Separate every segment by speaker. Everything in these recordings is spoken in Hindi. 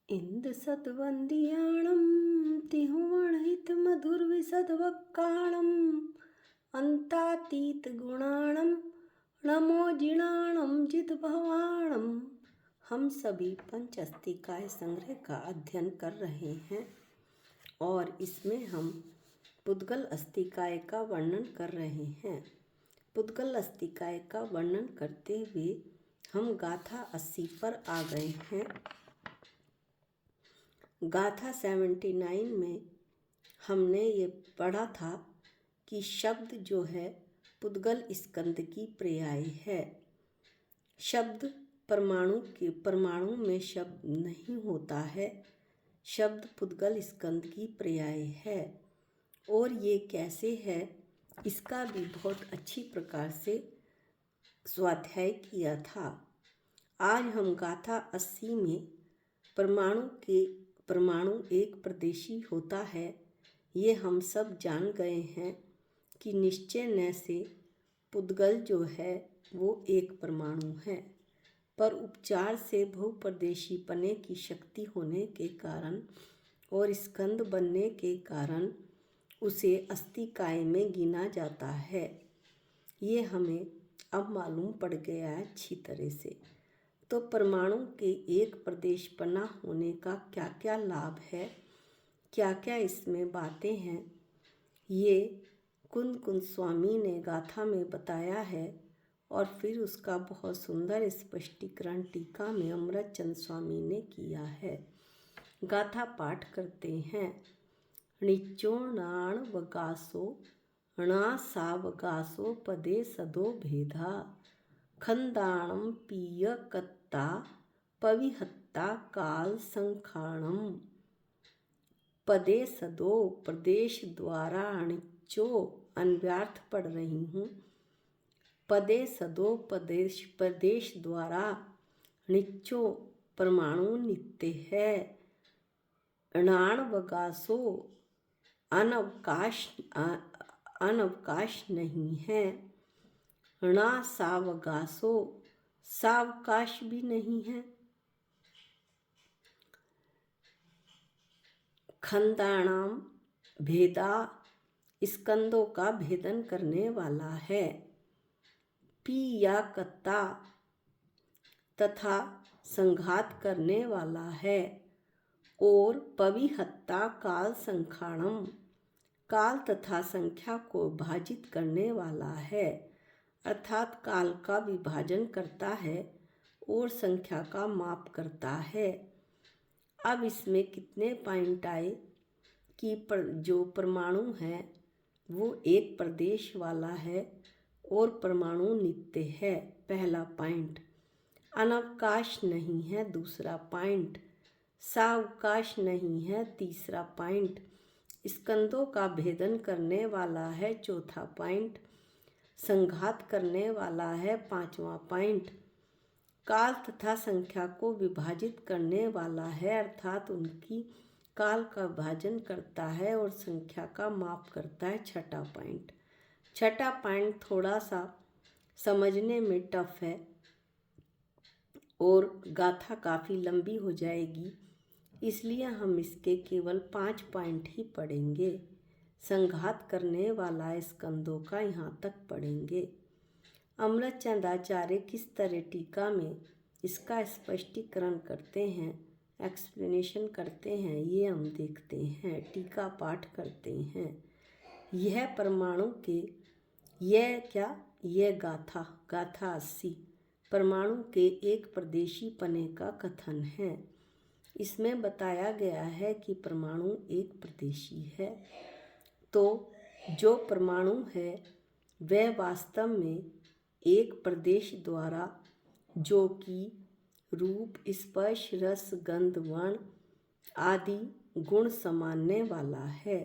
Speaker 1: इंद सद्वंदियाणं तिहुवणहित मधुर विशदवक्काणं अंतातीत गुणाणं नमो जिणाणं जितभवाणं। हम सभी पंच अस्तिकाय संग्रह का अध्ययन कर रहे हैं और इसमें हम पुद्गल अस्तिकाय का वर्णन कर रहे हैं। पुद्गल अस्तिकाय का वर्णन करते हुए हम गाथा 80 पर आ गए हैं। गाथा 79 में हमने ये पढ़ा था कि शब्द जो है पुद्गल स्कंद की पर्याय है। शब्द परमाणु में शब्द नहीं होता है, शब्द पुद्गल स्कंद की पर्याय है। और ये कैसे है इसका भी बहुत अच्छी प्रकार से स्वाध्याय किया था। आज हम गाथा 80 में परमाणु एक प्रदेशी होता है, ये हम सब जान गए हैं कि निश्चय न से पुद्गल जो है वो एक परमाणु है, पर उपचार से बहुप्रदेशी पने की शक्ति होने के कारण और स्कंद बनने के कारण उसे अस्तिकाय में गिना जाता है। ये हमें अब मालूम पड़ गया है अच्छी तरह से। तो परमाणु के एक प्रदेशपना होने का क्या क्या लाभ है, क्या क्या इसमें बातें हैं, ये कुंद कुंद स्वामी ने गाथा में बताया है और फिर उसका बहुत सुंदर स्पष्टीकरण टीका में अमृतचंद स्वामी ने किया है। गाथा पाठ करते हैं। णिचो नाण वगासो णा सा वगासो पदे सदो भेदा खंदाणम पीय कत्ता पविहत्ता काल संखाणम। पदे सदो प्रदेश द्वारा णिचो अन्व्यार्थ पढ़ रही हूँ। पदे सदो प्रदेश द्वारा णिचो परमाणु नित्य है। णाण वगासो अनवकाश नहीं है। णा सावकाशो सावकाश भी नहीं है। खंदाणाम भेदा स्कंदों का भेदन करने वाला है। पी या कत्ता तथा संघात करने वाला है। और पविहत्ता काल संखाणम काल तथा संख्या को विभाजित करने वाला है, अर्थात काल का विभाजन करता है और संख्या का माप करता है। अब इसमें कितने पॉइंट आए कि जो परमाणु है वो एक प्रदेश वाला है और परमाणु नित्य है, पहला पॉइंट। अनवकाश नहीं है, दूसरा पॉइंट। सावकाश नहीं है, तीसरा पॉइंट। स्कंदों का भेदन करने वाला है, चौथा पॉइंट। संघात करने वाला है, पांचवा पॉइंट। काल तथा संख्या को विभाजित करने वाला है, अर्थात उनकी काल का विभाजन करता है और संख्या का माप करता है, छठा पॉइंट। छठा पॉइंट थोड़ा सा समझने में टफ है और गाथा काफ़ी लंबी हो जाएगी, इसलिए हम इसके केवल 5 पॉइंट ही पढ़ेंगे। संघात करने वाला स्कंदों का यहाँ तक पढ़ेंगे। अमृतचंद आचार्य किस तरह टीका में इसका स्पष्टीकरण करते हैं, एक्सप्लेनेशन करते हैं, ये हम देखते हैं। टीका पाठ करते हैं। यह परमाणु के यह गाथा 80 परमाणु के एक प्रदेशी पने का कथन है। इसमें बताया गया है कि परमाणु एक प्रदेशी है, तो जो परमाणु है वह वास्तव में एक प्रदेश द्वारा, जो कि रूप स्पर्श रस गंध वर्ण आदि गुण समानने वाला है,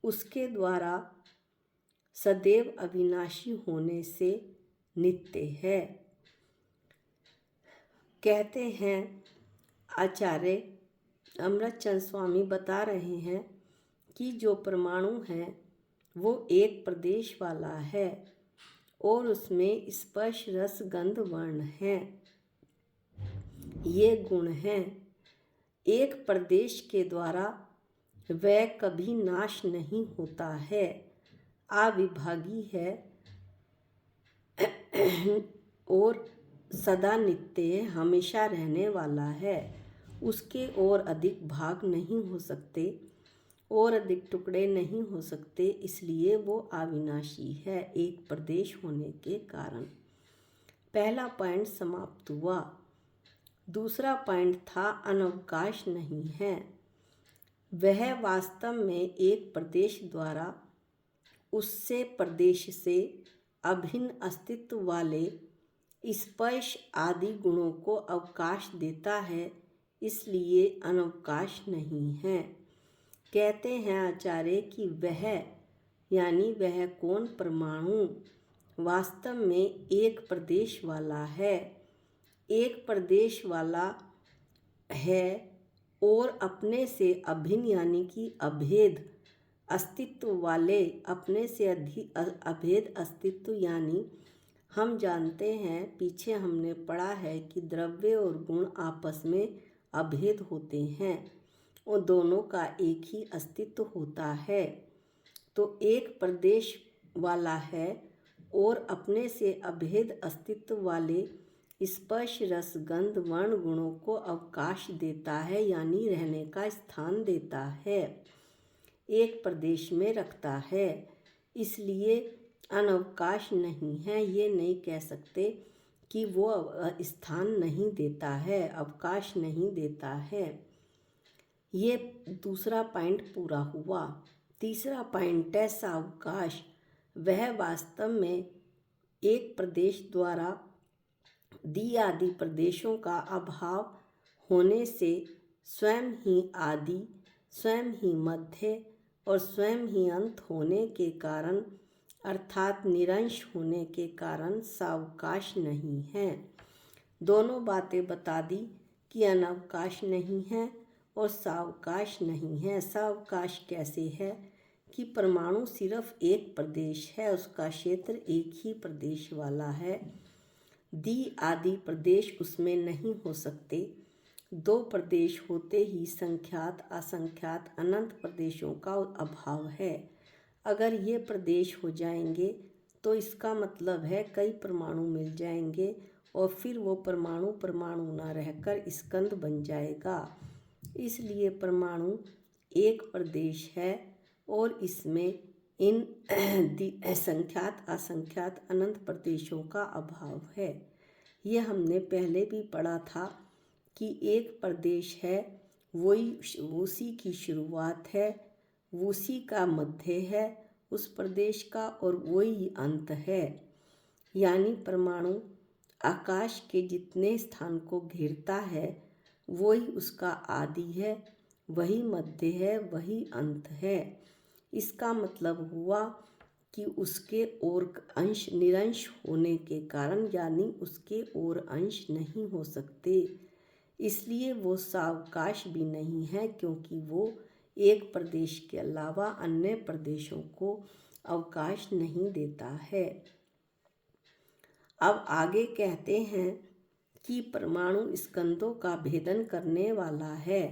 Speaker 1: उसके द्वारा सदैव अविनाशी होने से नित्य है। कहते हैं आचार्य अमृतचंद स्वामी बता रहे हैं कि जो परमाणु है वो एक प्रदेश वाला है और उसमें स्पर्श रस गंध वर्ण है, ये गुण हैं। एक प्रदेश के द्वारा वह कभी नाश नहीं होता है, अविभागी है और सदा नित्य हमेशा रहने वाला है। उसके और अधिक भाग नहीं हो सकते और अधिक टुकड़े नहीं हो सकते, इसलिए वो अविनाशी है एक प्रदेश होने के कारण। पहला पॉइंट समाप्त हुआ। दूसरा पॉइंट था अनवकाश नहीं है। वह वास्तव में एक प्रदेश द्वारा उससे प्रदेश से अभिन्न अस्तित्व वाले स्पर्श आदि गुणों को अवकाश देता है, इसलिए अनवकाश नहीं है। कहते हैं आचार्य कि वह यानी वह कौन परमाणु वास्तव में एक प्रदेश वाला है, एक प्रदेश वाला है और अपने से अभिन्न यानी कि अभेद अस्तित्व वाले, अपने से अभेद अस्तित्व यानी हम जानते हैं, पीछे हमने पढ़ा है कि द्रव्य और गुण आपस में अभेद होते हैं और दोनों का एक ही अस्तित्व होता है। तो एक प्रदेश वाला है और अपने से अभेद अस्तित्व वाले स्पर्श रस गंध वर्ण गुणों को अवकाश देता है यानी रहने का स्थान देता है, एक प्रदेश में रखता है, इसलिए अनवकाश नहीं है। ये नहीं कह सकते कि वो स्थान नहीं देता है, अवकाश नहीं देता है। ये दूसरा पॉइंट पूरा हुआ। तीसरा पॉइंट है सावकाश। वह वास्तव में एक प्रदेश द्वारा दी आदि प्रदेशों का अभाव होने से स्वयं ही आदि, स्वयं ही मध्य और स्वयं ही अंत होने के कारण अर्थात निरंश होने के कारण सावकाश नहीं है। दोनों बातें बता दी कि अनवकाश नहीं है और सावकाश नहीं है। सावकाश कैसे है कि परमाणु सिर्फ एक प्रदेश है, उसका क्षेत्र एक ही प्रदेश वाला है, दी आदि प्रदेश उसमें नहीं हो सकते। दो प्रदेश होते ही संख्यात असंख्यात अनंत प्रदेशों का अभाव है। अगर ये प्रदेश हो जाएंगे तो इसका मतलब है कई परमाणु मिल जाएंगे और फिर वो परमाणु परमाणु ना रहकर स्कंद बन जाएगा। इसलिए परमाणु एक प्रदेश है और इसमें इन संख्यात असंख्यात अनंत प्रदेशों का अभाव है। ये हमने पहले भी पढ़ा था कि एक प्रदेश है वही उसी की शुरुआत है, उसी का मध्य है उस प्रदेश का और वही अंत है। यानी परमाणु आकाश के जितने स्थान को घेरता है वही उसका आदि है, वही मध्य है, वही अंत है। इसका मतलब हुआ कि उसके और अंश निरंश होने के कारण यानी उसके और अंश नहीं हो सकते, इसलिए वो सावकाश भी नहीं है, क्योंकि वो एक प्रदेश के अलावा अन्य प्रदेशों को अवकाश नहीं देता है। अब आगे कहते हैं कि परमाणु स्कंदों का भेदन करने वाला है।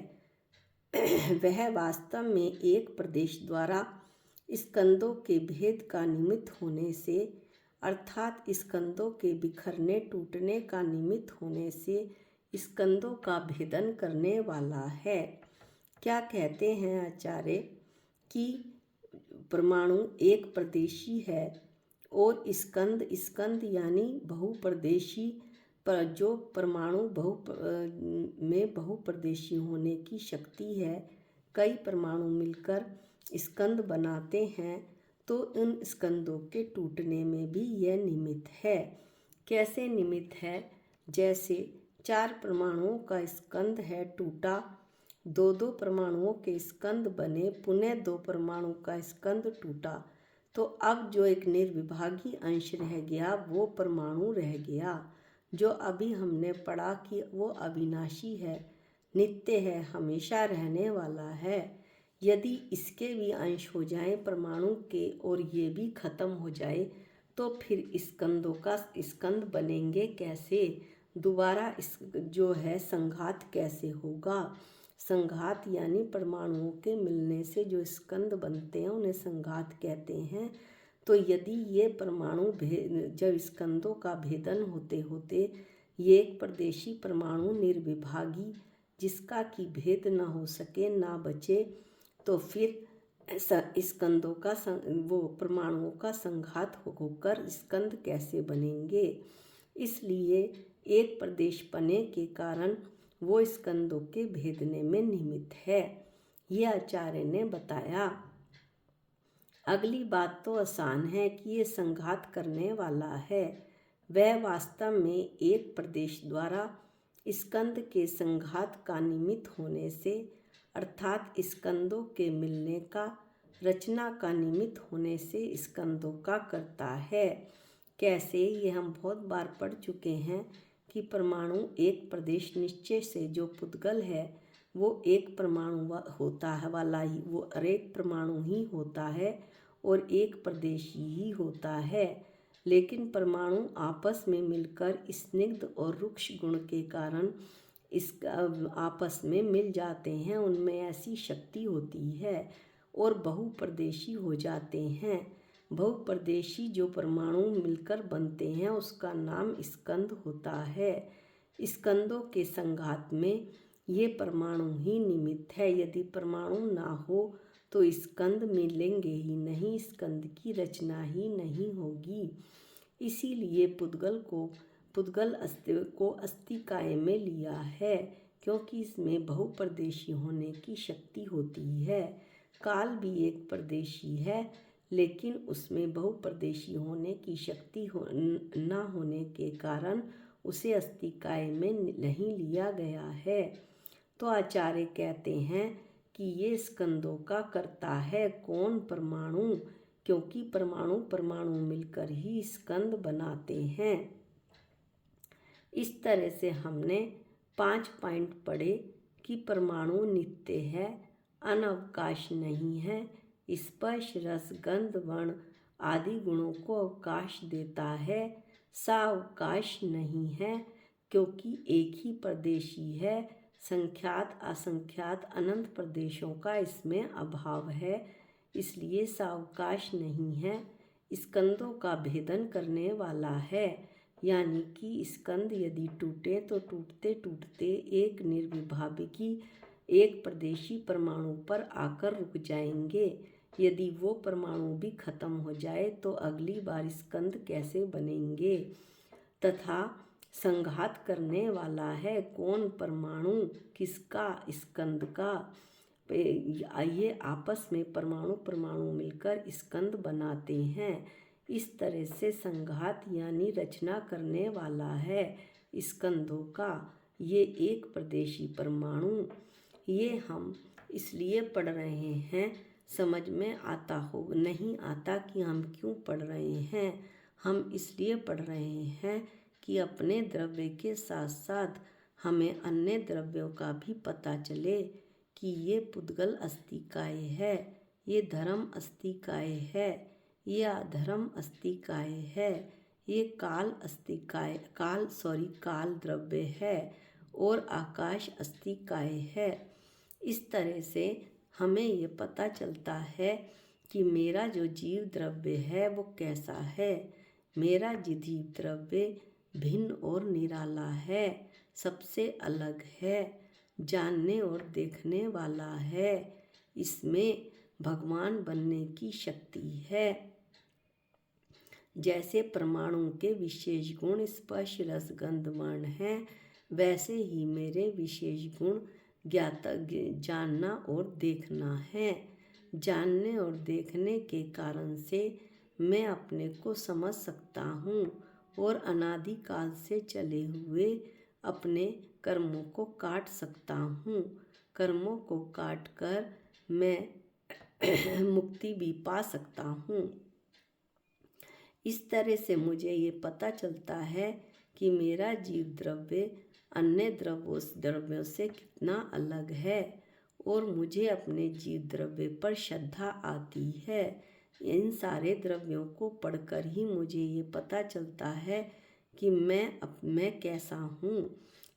Speaker 1: वह वास्तव में एक प्रदेश द्वारा स्कंदों के भेद का निमित्त होने से अर्थात स्कंदों के बिखरने टूटने का निमित्त होने से स्कंदों का भेदन करने वाला है। क्या कहते हैं आचार्य कि परमाणु एक प्रदेशी है और स्कंद स्कंद यानी बहुप्रदेशी, पर जो परमाणु में बहुप्रदेशी होने की शक्ति है, कई परमाणु मिलकर स्कंद बनाते हैं, तो उन स्कंदों के टूटने में भी यह निमित्त है। कैसे निमित्त है? जैसे 4 परमाणुओं का स्कंद है टूटा, 2-2 परमाणुओं के स्कंद बने, पुनः 2 परमाणु का स्कंद टूटा, तो अब जो एक निर्विभागी अंश रह गया वो परमाणु रह गया, जो अभी हमने पढ़ा कि वो अविनाशी है, नित्य है, हमेशा रहने वाला है। यदि इसके भी अंश हो जाएं परमाणु के और ये भी खत्म हो जाए तो फिर स्कंदों का स्कंद बनेंगे कैसे? दोबारा इस जो है संघात कैसे होगा? संघात यानी परमाणुओं के मिलने से जो स्कंद बनते हैं उन्हें संघात कहते हैं। तो यदि ये परमाणु जब स्कंदों का भेदन होते होते ये एक परदेशी परमाणु निर्विभागी जिसका कि भेद ना हो सके ना बचे, तो फिर स्कंदों का वो परमाणुओं का संघात होकर स्कंद कैसे बनेंगे। इसलिए एक प्रदेश पने के कारण वो स्कंदों के भेदने में निमित्त है, ये आचार्य ने बताया। अगली बात तो आसान है कि ये संघात करने वाला है वह वास्तव में एक प्रदेश द्वारा स्कंद के संघात का निमित्त होने से अर्थात स्कंदों के मिलने का रचना का निमित्त होने से स्कंदों का करता है। कैसे, ये हम बहुत बार पढ़ चुके हैं कि परमाणु एक प्रदेश निश्चय से जो पुद्गल है वो एक परमाणु होता है वाला ही, वो अनेक परमाणु ही होता है और एक प्रदेशी ही होता है। लेकिन परमाणु आपस में मिलकर स्निग्ध और रुक्ष गुण के कारण आपस में मिल जाते हैं, उनमें ऐसी शक्ति होती है और बहुप्रदेशी हो जाते हैं। बहुप्रदेशी जो परमाणु मिलकर बनते हैं उसका नाम स्कंद होता है। स्कंदों के संघात में ये परमाणु ही निमित्त है। यदि परमाणु ना हो तो स्कंद मिलेंगे ही नहीं, स्कंद की रचना ही नहीं होगी। इसीलिए पुद्गल को अस्तिकाय में लिया है क्योंकि इसमें बहुप्रदेशी होने की शक्ति होती है। काल भी एक प्रदेशी है लेकिन उसमें बहुप्रदेशी होने की शक्ति न होने के कारण उसे अस्तिकाय में नहीं लिया गया है। तो आचार्य कहते हैं कि ये स्कंदों का करता है कौन, परमाणु, क्योंकि परमाणु मिलकर ही स्कंद बनाते हैं। इस तरह से हमने 5 पॉइंट पढ़े कि परमाणु नित्य है, अनवकाश नहीं है, स्पर्श रस गंध वर्ण आदि गुणों को अवकाश देता है, सावकाश नहीं है क्योंकि एक ही प्रदेशी है, संख्यात असंख्यात अनंत प्रदेशों का इसमें अभाव है, इसलिए सावकाश नहीं है, स्कंदों का भेदन करने वाला है, यानी कि स्कंद यदि टूटे तो टूटते टूटते एक निर्विभागी एक प्रदेशी परमाणु पर आकर रुक जाएंगे। यदि वो परमाणु भी खत्म हो जाए तो अगली बार स्कंद कैसे बनेंगे। तथा संघात करने वाला है कौन, परमाणु, किसका, स्कंद का। ये आपस में परमाणु मिलकर स्कंद बनाते हैं। इस तरह से संघात यानी रचना करने वाला है स्कंदों का ये एक प्रदेशी परमाणु। ये हम इसलिए पढ़ रहे हैं, समझ में आता हो नहीं आता कि हम क्यों पढ़ रहे हैं। हम इसलिए पढ़ रहे हैं कि अपने द्रव्य के साथ साथ हमें अन्य द्रव्यों का भी पता चले कि ये पुद्गल अस्तिकाय है, ये धर्म अस्तिकाय है, ये अधर्म अस्तिकाय है, ये काल द्रव्य है और आकाश अस्तिकाय है। इस तरह से हमें ये पता चलता है कि मेरा जो जीव द्रव्य है वो कैसा है। मेरा जीव द्रव्य भिन्न और निराला है, सबसे अलग है, जानने और देखने वाला है, इसमें भगवान बनने की शक्ति है। जैसे परमाणु के विशेष गुण स्पर्श रस गंध वर्ण हैं, वैसे ही मेरे विशेष गुण जानना और देखना है। जानने और देखने के कारण से मैं अपने को समझ सकता हूँ और अनादिकाल से चले हुए अपने कर्मों को काट सकता हूँ। कर्मों को काट कर मैं मुक्ति भी पा सकता हूँ। इस तरह से मुझे ये पता चलता है कि मेरा जीव द्रव्य अन्य द्रव्यों से कितना अलग है और मुझे अपने जीव द्रव्य पर श्रद्धा आती है। इन सारे द्रव्यों को पढ़कर ही मुझे ये पता चलता है कि मैं कैसा हूँ।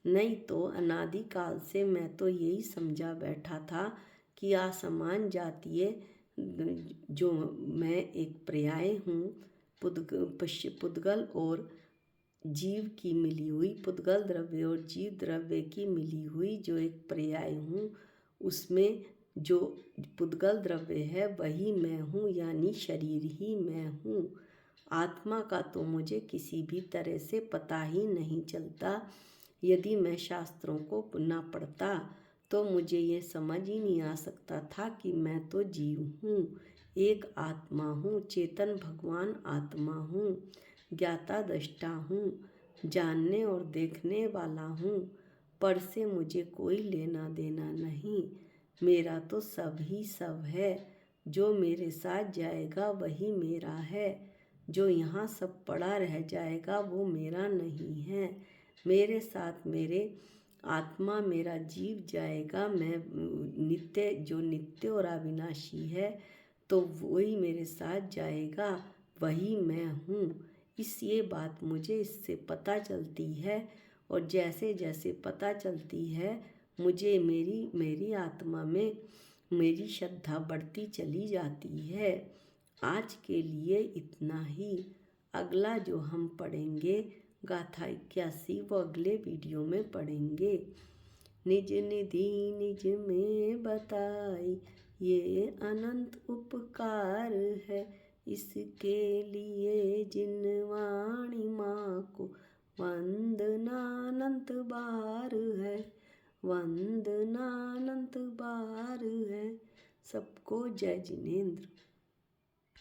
Speaker 1: नहीं तो अनादिकाल से मैं तो यही समझा बैठा था कि असमान जातीय जो मैं एक पर्याय हूँ, पुद्गल और जीव की मिली हुई, पुद्गल द्रव्य और जीव द्रव्य की मिली हुई जो एक पर्याय हूँ, उसमें जो पुद्गल द्रव्य है वही मैं हूँ, यानी शरीर ही मैं हूँ। आत्मा का तो मुझे किसी भी तरह से पता ही नहीं चलता। यदि मैं शास्त्रों को ना पढ़ता तो मुझे ये समझ ही नहीं आ सकता था कि मैं तो जीव हूँ, एक आत्मा हूँ, चेतन भगवान आत्मा हूँ, ज्ञाता दृष्टा हूँ, जानने और देखने वाला हूँ। पर से मुझे कोई लेना देना नहीं, मेरा तो सब ही सब है। जो मेरे साथ जाएगा वही मेरा है, जो यहाँ सब पड़ा रह जाएगा वो मेरा नहीं है। मेरे साथ मेरे आत्मा मेरा जीव जाएगा, मैं जो नित्य और अविनाशी है, तो वही मेरे साथ जाएगा, वही मैं हूँ। ये बात मुझे इससे पता चलती है, और जैसे जैसे पता चलती है मुझे मेरी आत्मा में मेरी श्रद्धा बढ़ती चली जाती है। आज के लिए इतना ही। अगला जो हम पढ़ेंगे गाथा 81, वो अगले वीडियो में पढ़ेंगे। निज निधि निज में बताई, ये अनंत उपकार है, इसके लिए जिन वाणी माँ को वंदनानंत बार है, वंदनानंत बार है। सबको जय जिनेंद्र।